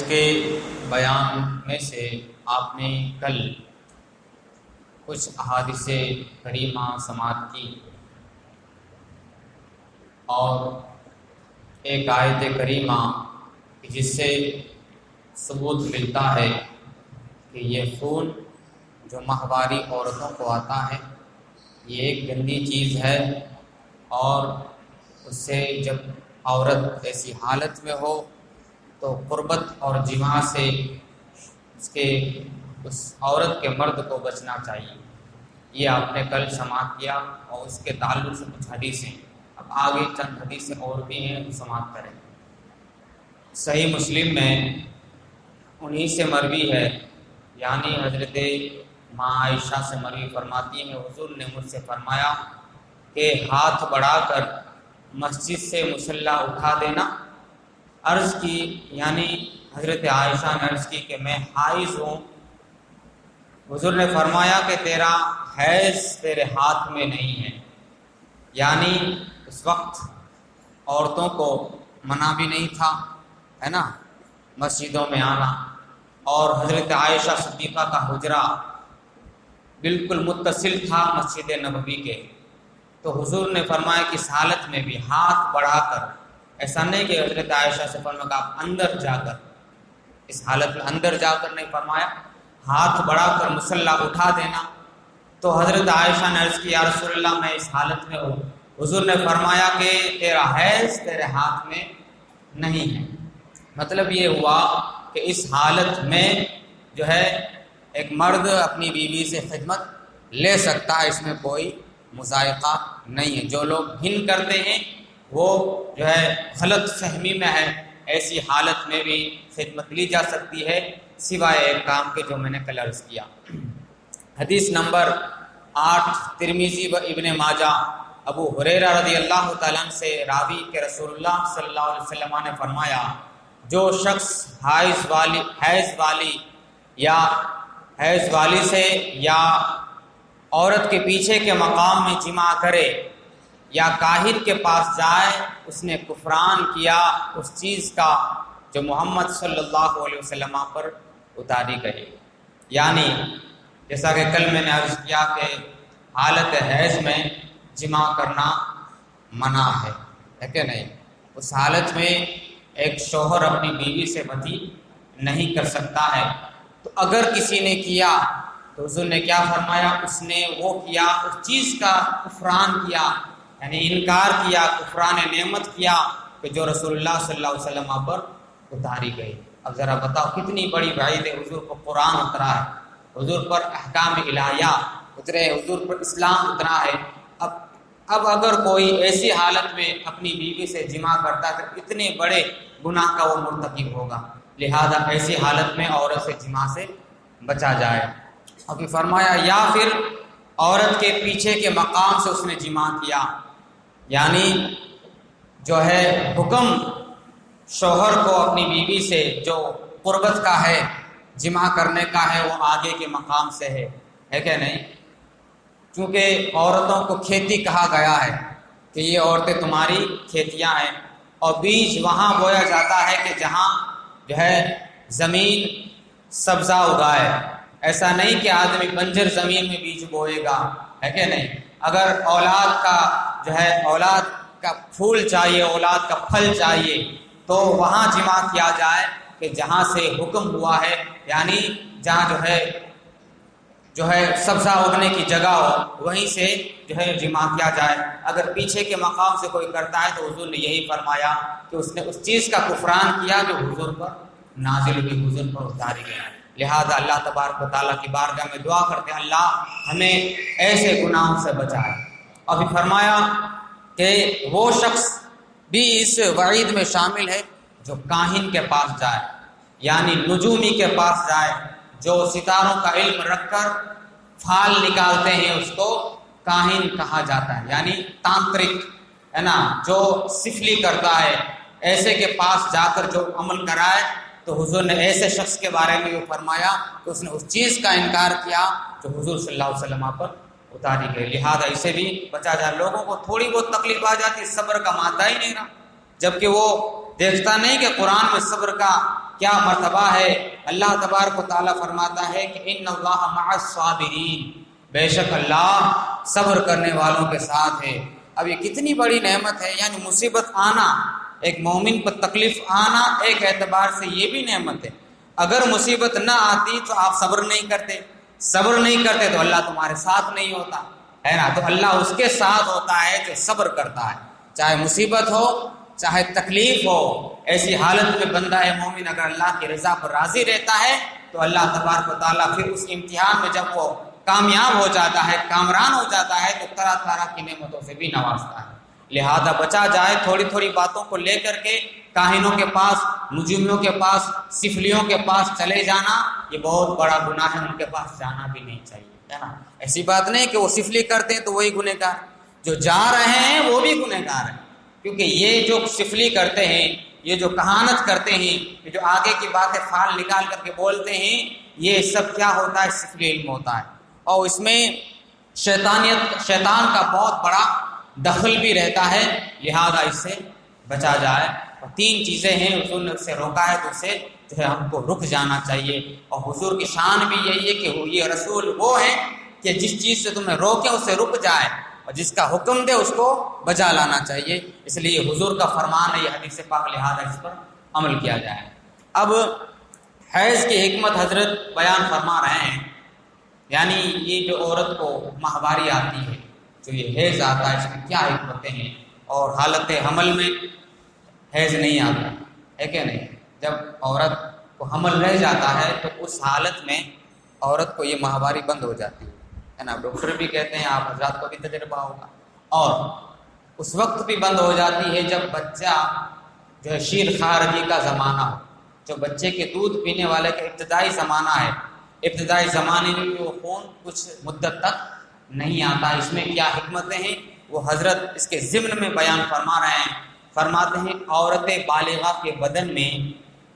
کے بیان میں سے آپ نے کل کچھ احادیث کریمہ سماعت کی اور ایک آیت کریمہ جس سے ثبوت ملتا ہے کہ یہ خون جو ماہواری عورتوں کو آتا ہے یہ ایک گندی چیز ہے، اور اس سے جب عورت ایسی حالت میں ہو تو قربت اور جماع سے اس عورت کے مرد کو بچنا چاہیے۔ یہ آپ نے کل سماعت کیا اور اس کے تعلق سے کچھ حدیثیں، اب آگے چند حدیثیں اور بھی ہیں، سماعت کریں۔ صحیح مسلم میں انہی سے مروی ہے، یعنی حضرت ماں عائشہ سے مروی فرماتی ہیں، حضور نے مجھ سے فرمایا کہ ہاتھ بڑھا کر مسجد سے مصلی اٹھا دینا۔ عرض کی، یعنی حضرت عائشہ نے عرض کی کہ میں حائض ہوں۔ حضور نے فرمایا کہ تیرا حیض تیرے ہاتھ میں نہیں ہے، یعنی اس وقت عورتوں کو منع بھی نہیں تھا، ہے نا، مسجدوں میں آنا، اور حضرت عائشہ صدیقہ کا حجرہ بالکل متصل تھا مسجد نبوی کے، تو حضور نے فرمایا کہ اس حالت میں بھی ہاتھ بڑھا کر، ایسا نہیں کہ حضرت عائشہ سے فرمایا کہ آپ اندر جا کر، اس حالت میں اندر جا کر نہیں فرمایا، ہاتھ بڑھا کر مصلی اٹھا دینا۔ تو حضرت عائشہ نے عرض کی یا رسول اللہ میں اس حالت میں ہوں۔ حضور نے فرمایا کہ تیرا حیض تیرے ہاتھ میں نہیں ہے۔ مطلب یہ ہوا کہ اس حالت میں جو ہے ایک مرد اپنی بیوی سے خدمت لے سکتا ہے، اس میں کوئی مضائقہ نہیں ہے۔ جو لوگ گھن کرتے ہیں وہ جو ہے غلط فہمی میں ہے، ایسی حالت میں بھی خدمت لی جا سکتی ہے، سوائے ایک کام کے جو میں نے کل عرض کیا۔ حدیث نمبر 8 ترمذی و ابن ماجہ، ابو ہریرہ رضی اللہ تعالیٰ عنہ سے راوی کہ رسول اللہ صلی اللہ علیہ وسلم نے فرمایا، جو شخص حیض والی سے یا عورت کے پیچھے کے مقام میں جماع کرے یا کاہن کے پاس جائے، اس نے کفران کیا اس چیز کا جو محمد صلی اللہ علیہ وسلم پر اتاری گئی۔ یعنی جیسا کہ کل میں نے عرض کیا کہ حالت حیض میں جماع کرنا منع ہے کہ نہیں؟ اس حالت میں ایک شوہر اپنی بیوی سے بدی نہیں کر سکتا ہے، تو اگر کسی نے کیا تو حضور نے کیا فرمایا، اس نے وہ کیا، اس چیز کا کفران کیا، یعنی انکار کیا، کفران نعمت کیا کہ جو رسول اللہ صلی اللہ علیہ وسلم پر اتاری گئی۔ اب ذرا بتاؤ کتنی بڑی وعید ہے، حضور پر قرآن اترا ہے، حضور پر احکام الہیہ اترے، حضور پر اسلام اترا ہے۔ اب اگر کوئی ایسی حالت میں اپنی بیوی سے جماع کرتا ہے تو اتنے بڑے گناہ کا وہ مرتکب ہوگا، لہذا ایسی حالت میں عورت سے جماع سے بچا جائے۔ ابھی فرمایا یا پھر عورت کے پیچھے کے مقام سے اس نے جماع کیا، یعنی جو ہے حکم شوہر کو اپنی بیوی سے جو قربت کا ہے، جماع کرنے کا ہے، وہ آگے کے مقام سے ہے کہ نہیں؟ چونکہ عورتوں کو کھیتی کہا گیا ہے کہ یہ عورتیں تمہاری کھیتیاں ہیں، اور بیج وہاں بویا جاتا ہے کہ جہاں جو ہے زمین سبزہ اگائے، ایسا نہیں کہ آدمی بنجر زمین میں بیج بوئے گا، ہے کہ نہیں؟ اگر اولاد کا جو ہے اولاد کا پھول چاہیے، اولاد کا پھل چاہیے، تو وہاں جماع کیا جائے کہ جہاں سے حکم ہوا ہے، یعنی جہاں جو ہے سبزہ اگنے کی جگہ ہو، وہیں سے جو ہے جماع کیا جائے۔ اگر پیچھے کے مقام سے کوئی کرتا ہے تو حضور نے یہی فرمایا کہ اس نے اس چیز کا کفران کیا جو حضور پر نازل ہوئی، حضور پر اتاری گئی۔ لہذا اللہ تبارک و تعالیٰ کی بارگاہ میں دعا کرتے ہیں اللہ ہمیں ایسے گناہوں سے بچائے۔ ابھی فرمایا کہ وہ شخص بھی اس وعید میں شامل ہے جو کاہن کے پاس جائے، یعنی نجومی کے پاس جائے، جو ستاروں کا علم رکھ کر پھال نکالتے ہیں، اس کو کاہن کہا جاتا ہے، یعنی تانترک، ہے نا، جو سفلی کرتا ہے، ایسے کے پاس جا کر جو عمل کرائے، تو حضور نے ایسے شخص کے بارے میں یہ فرمایا کہ اس نے اس چیز کا انکار کیا جو حضور صلی اللہ علیہ وسلم پر اتاری گئی۔ لہذا اسے بھی بچا جائے۔ لوگوں کو تھوڑی بہت تکلیف آ جاتی، صبر کا مادہ ہی نہیں رہا، جبکہ وہ دیکھتا نہیں کہ قرآن میں صبر کا کیا مرتبہ ہے۔ اللہ تبارک و تعالیٰ فرماتا ہے کہ ان اللہ مع الصابرین، بے شک اللہ صبر کرنے والوں کے ساتھ ہے۔ اب یہ کتنی بڑی نعمت ہے، یعنی مصیبت آنا، ایک مومن پر تکلیف آنا ایک اعتبار سے یہ بھی نعمت ہے۔ اگر مصیبت نہ آتی تو آپ صبر نہیں کرتے، صبر نہیں کرتے تو اللہ تمہارے ساتھ نہیں ہوتا ہے نا۔ تو اللہ اس کے ساتھ ہوتا ہے جو صبر کرتا ہے، چاہے مصیبت ہو چاہے تکلیف ہو۔ ایسی حالت میں بندہ مومن اگر اللہ کی رضا پر راضی رہتا ہے تو اللہ تبارک و تعالیٰ پھر اس امتحان میں جب وہ کامیاب ہو جاتا ہے، کامران ہو جاتا ہے، تو طرح طرح کی نعمتوں سے بھی نوازتا ہے۔ لہذا بچا جائے تھوڑی تھوڑی باتوں کو لے کر کے کاہنوں کے پاس، نجومیوں کے پاس، سفلیوں کے پاس چلے جانا، یہ بہت بڑا گناہ ہے، ان کے پاس جانا بھی نہیں چاہیے، ہے نا۔ ایسی بات نہیں کہ وہ سفلی کرتے ہیں تو وہی گنہگار، جو جا رہے ہیں وہ بھی گنہگار ہیں، کیونکہ یہ جو سفلی کرتے ہیں، یہ جو کہانت کرتے ہیں، یہ جو آگے کی باتیں فال نکال کر کے بولتے ہیں، یہ سب کیا ہوتا ہے؟ سفلی علم ہوتا ہے، اور اس میں شیطان کا بہت بڑا دخل بھی رہتا ہے، لہذا اس سے بچا جائے۔ اور 3 چیزیں ہیں، حضور نے اس سے روکا ہے تو اس سے جو ہے ہم کو رک جانا چاہیے۔ اور حضور کی شان بھی یہی ہے کہ یہ رسول وہ ہیں کہ جس چیز سے تمہیں روکے اس سے رک جائے، اور جس کا حکم دے اس کو بجا لانا چاہیے۔ اس لیے حضور کا فرمان ہے، یہ حدیث پاک، لہذا اس پر عمل کیا جائے۔ اب حیض کی حکمت حضرت بیان فرما رہے ہیں، یعنی یہ جو عورت کو ماہواری آتی ہے، جو یہ حیض آتا ہے، اس کی کیا حکمتیں ہیں، اور حالت حمل میں حیض نہیں آتا ہے کہ نہیں۔ جب عورت کو حمل رہ جاتا ہے تو اس حالت میں عورت کو یہ ماہواری بند ہو جاتی ہے نا۔ ڈاکٹر بھی کہتے ہیں، آپ حضرات کو بھی تجربہ ہوگا، اور اس وقت بھی بند ہو جاتی ہے جب بچہ جو ہے شیر خارجی کا زمانہ ہو، جو بچے کے دودھ پینے والے کا ابتدائی زمانہ ہے۔ ابتدائی زمانے میں وہ خون کچھ مدت تک نہیں آتا۔ اس میں کیا حکمتیں ہیں وہ حضرت اس کے ضمن میں بیان فرما رہے ہیں۔ فرماتے ہیں عورت بالغہ کے بدن میں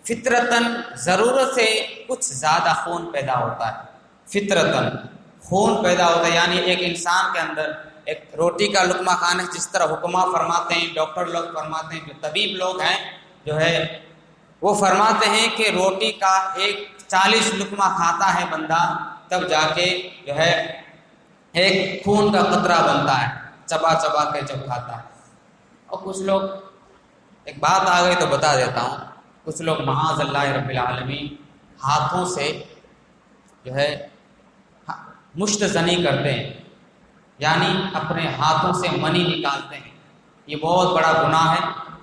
فطرتاً ضرورت سے کچھ زیادہ خون پیدا ہوتا ہے، فطرتاً خون پیدا ہوتا ہے، یعنی ایک انسان کے اندر ایک روٹی کا لقمہ کھانے، جس طرح حکمہ فرماتے ہیں، ڈاکٹر لوگ فرماتے ہیں، جو طبیب لوگ ہیں جو ہے وہ فرماتے ہیں کہ روٹی کا 40 لقمہ کھاتا ہے بندہ، تب جا کے جو ہے ایک خون کا قطرہ بنتا ہے، چبا چبا کے جب کھاتا ہے۔ اور کچھ لوگ، ایک بات آ گئی تو بتا دیتا ہوں، کچھ لوگ معاذ اللہ رب العالمین ہاتھوں سے جو ہے مشت زنی کرتے ہیں، یعنی اپنے ہاتھوں سے منی نکالتے ہیں، یہ بہت بڑا گناہ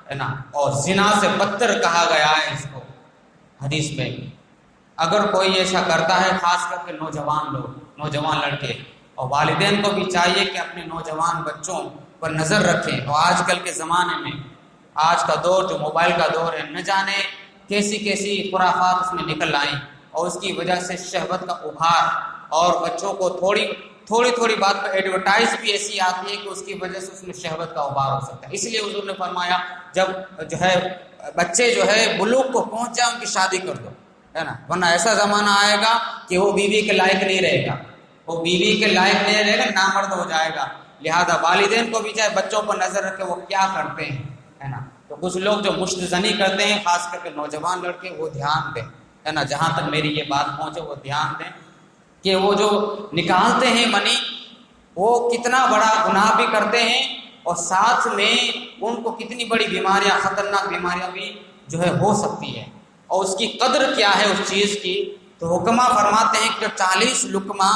ہے نا، اور زنا سے بدتر کہا گیا ہے اس کو حدیث میں۔ اگر کوئی ایسا کرتا ہے، خاص کر کے نوجوان لوگ، نوجوان لڑکے، اور والدین کو بھی چاہیے کہ اپنے نوجوان بچوں پر نظر رکھیں۔ اور آج کل کے زمانے میں، آج کا دور جو موبائل کا دور ہے، نہ جانے کیسی کیسی خرافات اس میں نکل آئیں، اور اس کی وجہ سے شہوت کا ابھار، اور بچوں کو تھوڑی بات پر ایڈورٹائز بھی ایسی آتی ہے کہ اس کی وجہ سے اس میں شہوت کا ابھار ہو سکتا ہے۔ اس لیے حضور نے فرمایا جب جو ہے بچے جو ہے بلوغ کو پہنچ جائیں ان کی شادی کر دو، ہے نا، ورنہ ایسا زمانہ آئے گا کہ وہ بیوی کے لائق نہیں رہے گا، وہ بیوی کے لائق نہیں رہے گا، نامرد ہو جائے گا۔ لہذا والدین کو بھی چاہے بچوں پر نظر رکھے وہ کیا کرتے ہیں، ہے نا۔ تو کچھ لوگ جو مشت زنی کرتے ہیں، خاص کر کے نوجوان لڑکے، وہ دھیان دیں، ہے نا، جہاں تک میری یہ بات پہنچے وہ دھیان دیں کہ وہ جو نکالتے ہیں منی، وہ کتنا بڑا گناہ بھی کرتے ہیں، اور ساتھ میں ان کو کتنی بڑی بیماریاں، خطرناک بیماریاں بھی جو ہے ہو سکتی ہیں، اور اس کی قدر کیا ہے اس چیز کی۔ تو حکمہ فرماتے ہیں کہ 40 لقمہ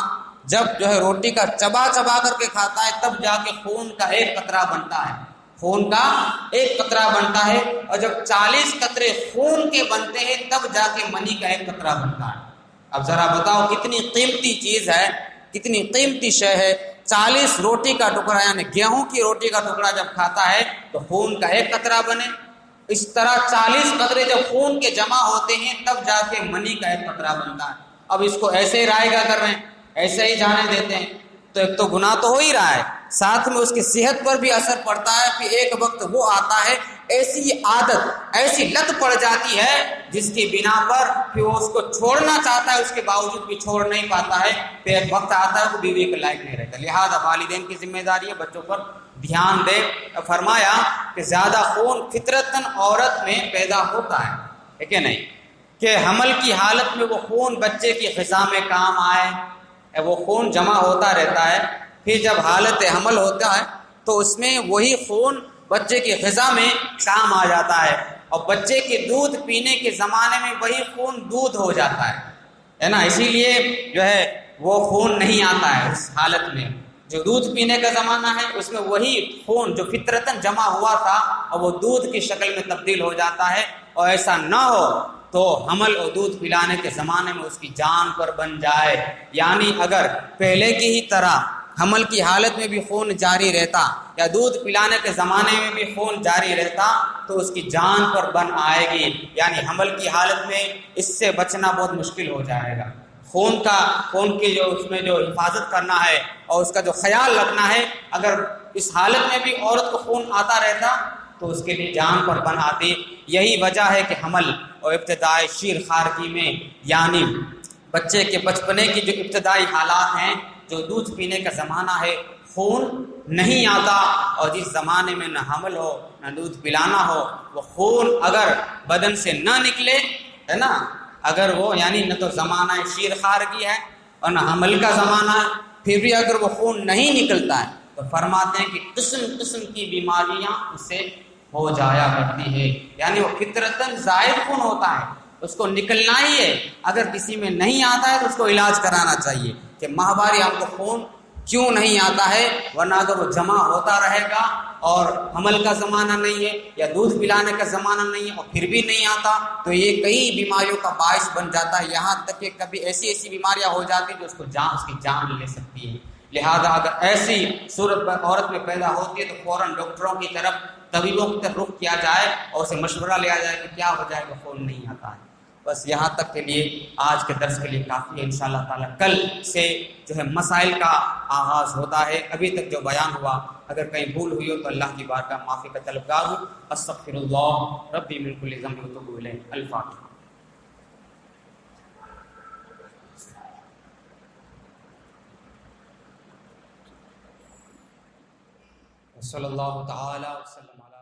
جب جو ہے روٹی کا چبا چبا کر کے کھاتا ہے، تب جا کے خون کا ایک قطرہ بنتا ہے، خون کا ایک قطرہ بنتا ہے، اور جب 40 قطرے خون کے بنتے ہیں تب جا کے منی کا ایک قطرہ بنتا ہے۔ اب ذرا بتاؤ کتنی قیمتی چیز ہے، کتنی قیمتی شے ہے۔ 40 روٹی کا ٹکڑا، یعنی گیہوں کی روٹی کا ٹکڑا جب کھاتا ہے تو خون کا ایک قطرہ بنے، اس طرح 40 قطرے جب خون کے جمع ہوتے ہیں تب جا کے منی کا ایک قطرہ بنتا ہے۔ اب اس کو ایسے ہی رائے گا کر رہے ہیں، ایسے ہی جانے دیتے ہیں، تو ایک تو گناہ تو ہو ہی رہا ہے، ساتھ میں اس کی صحت پر بھی اثر پڑتا ہے۔ پھر ایک وقت وہ آتا ہے، ایسی عادت، ایسی لت پڑ جاتی ہے جس کی بنا پر پھر وہ اس کو چھوڑنا چاہتا ہے، اس کے باوجود بھی چھوڑ نہیں پاتا ہے۔ پھر ایک وقت آتا ہے وہ بیوی کے لائق نہیں رہتا۔ لہذا والدین کی ذمہ داری ہے بچوں پر دھیان دے۔ فرمایا کہ زیادہ خون فطرتاً عورت میں پیدا ہوتا ہے کہ نہیں، کہ حمل کی حالت میں وہ خون بچے کی غذا میں کام آئے، وہ خون جمع ہوتا رہتا ہے، پھر جب حالت حمل ہوتا ہے تو اس میں وہی خون بچے کی غذا میں کام آ جاتا ہے، اور بچے کے دودھ پینے کے زمانے میں وہی خون دودھ ہو جاتا ہے نا۔ اسی لیے جو ہے وہ خون نہیں آتا ہے اس حالت میں۔ جو دودھ پینے کا زمانہ ہے اس میں وہی خون جو فطرتاً جمع ہوا تھا اور وہ دودھ کی شکل میں تبدیل ہو جاتا ہے، اور ایسا نہ ہو تو حمل اور دودھ پلانے کے زمانے میں اس کی جان پر بن جائے، یعنی اگر پہلے کی ہی طرح حمل کی حالت میں بھی خون جاری رہتا یا دودھ پلانے کے زمانے میں بھی خون جاری رہتا تو اس کی جان پر بن آئے گی، یعنی حمل کی حالت میں اس سے بچنا بہت مشکل ہو جائے گا۔ خون کی جو اس میں جو حفاظت کرنا ہے اور اس کا جو خیال رکھنا ہے، اگر اس حالت میں بھی عورت کو خون آتا رہتا تو اس کے لیے جان پر بن آتی۔ یہی وجہ ہے کہ حمل اور ابتدائی شیر خارگی میں، یعنی بچے کے بچپنے کی جو ابتدائی حالات ہیں، جو دودھ پینے کا زمانہ ہے، خون نہیں آتا، اور جس زمانے میں نہ حمل ہو نہ دودھ پلانا ہو، وہ خون اگر بدن سے نہ نکلے ہے نا، اگر وہ یعنی نہ تو زمانہ شیر خارگی ہے اور نہ حمل کا زمانہ ہے، پھر بھی اگر وہ خون نہیں نکلتا ہے تو فرماتے ہیں کہ قسم قسم کی بیماریاں اس سے ہو جایا کرتی ہے، یعنی وہ فطرتاً زائد خون ہوتا ہے، اس کو نکلنا ہی ہے۔ اگر کسی میں نہیں آتا ہے تو اس کو علاج کرانا چاہیے کہ ماہواری آپ کو خون کیوں نہیں آتا ہے، ورنہ اگر وہ جمع ہوتا رہے گا اور حمل کا زمانہ نہیں ہے یا دودھ پلانے کا زمانہ نہیں ہے اور پھر بھی نہیں آتا تو یہ کئی بیماریوں کا باعث بن جاتا ہے، یہاں تک کہ کبھی ایسی بیماریاں ہو جاتی ہیں جو اس کی جان لے سکتی ہے۔ لہذا اگر ایسی صورت عورت میں پیدا ہوتی ہے تو فوراً ڈاکٹروں کی طرف، طبیبوں کی طرف رخ کیا جائے اور اسے مشورہ لیا جائے کہ کیا ہو جائے گا، خون نہیں آتا ہے۔ بس یہاں تک کے لیے آج کے درس کے لیے کافی ہے۔ انشاءاللہ تعالیٰ کل سے جو ہے مسائل کا آغاز ہوتا ہے۔ ابھی تک جو بیان ہوا اگر کہیں بھول ہوئی ہو تو اللہ کی بارگاہ معافی کا طلبگار ہوں۔ استغفر اللہ ربی من کل ذنب واتوب الیہ۔ الفاتحہ۔ صلی اللہ تعالی وسلم علی